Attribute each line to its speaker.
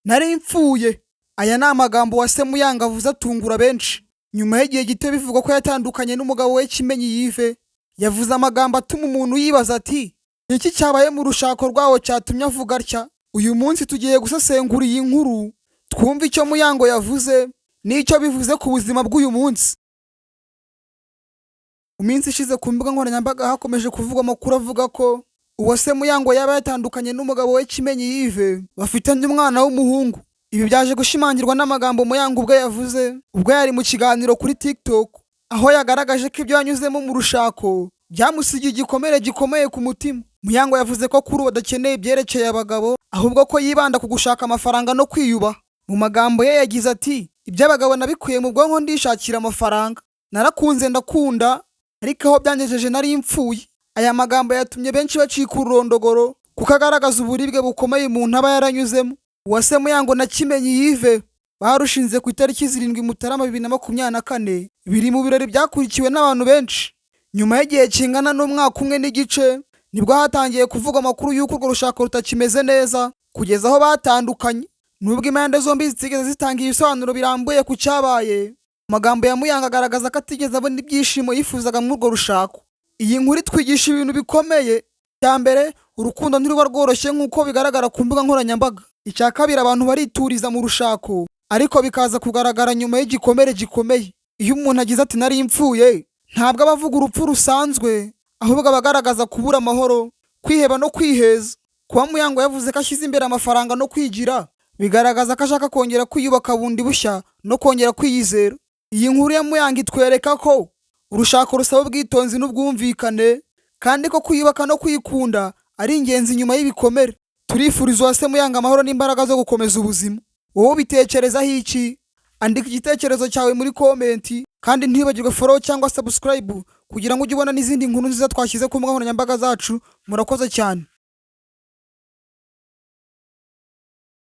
Speaker 1: Narimfuye. Aya ni amagambo Uwase Muyango avuze atungura benshi. Nyuma y'igihe gito bivugwa ko yatandukanye n'umugabo we Kimenyi Yves, yavuze amagambo atuma umuntu yibaza ati iki cyabaye mu rushako rwawo cyatumye avuga atya. Uyu munsi tugiye gusesengura iyi nkuru twumva icyo Muyango yavuze n'icyo bivuze ku buzima bw'uyu munsi. Mu minsi ishize ku mbuga nkoranyambaga hakomeje kuvugwa amakuru avuga ko Uwase Muyango yaba yatandukanye n'umugabo we Kimenyi Yves bafitanye umwana w'umuhungu. Ibi byaje gushimangirwa n'amagambo Muyango ubwo yavuze ubwo yari mu kiganiro kuri TikTok, aho yagaragaje ko ibyo yanyuzemo mu rushako byamusigiye igikomere gikomeye ku mutima. Muyango yavuze ko kuri ubu adakeneye ibyerekeye abagabo, ahubwo ko yibanda ku gushaka amafaranga no kwiyubaha. Mu magambo ye yagize ati iby'abagabo nabikuye mu bwonko ndishakira amafaranga, narakunze ndakunda, ariko aho byangejeje narimfuye. Aya magambo yatumye benshi bacika ururondogoro kuko agaragaza uburibwe bukomeye umuntu aba yaranyuzemo. Uwase Muyango na Kimenyi Yves barushinze ku itariki 7 Mutarama 2024, biri mu birori byakurikiwe n'abantu benshi. Nyuma y'igihe kingana n'umwaka umwe n'igice nibwo hatangiye kuvuga amakuru y'uko urwo rushako rutakimeze neza kugeza aho batandukanye. Nubwo impande zombi zitigeze zitanga ibisobanuro birambuye ku cyabaye, amagambo ya Muyango agaragaza ko atigeze abona ibyishimo yifuzaga muri urwo rushako. Iyi nkuru itwigisha ibintu bikomeye. Cya mbere, urukundo ntiruba rworoshye nk'uko bigaragara ku mbuga nkoranyambaga. Icya kabiri, abantu barituriza mu rushako ariko bikaza kugaragara nyuma y'igikomere gikomeye. Iyo umuntu agize ati narimfuye, ntabwo aba avuga urupfu rusanzwe, ahubwo aba agaragaza kubura amahoro, kwiheba no kwiheza. Kuba Muyango yavuze ko ashyize imbere amafaranga no kwigira, bigaragaza ko ashaka kongera kwiyubaka bundi bushya no kongera kwiyizera. Iyi nkuru ya Muyango itwereka ko urushako rusaba ubwitonzi n'ubwumvikane, kandi ko kwiyubaka no kwikunda ari ingenzi nyuma y'ibikomere. Turifuriza Uwase Muyango amahoro n'imbaraga zo gukomeza ubuzima. Wowe ubitekerezaho iki? Andika igitekerezo cyawe muri komenti, kandi ntibagirwe follow cyangwa subscribe kugira ngo ujye ubona n'izindi nkuru nziza twashyize ku mbuga nkoranyambaga zacu. Murakoze cyane.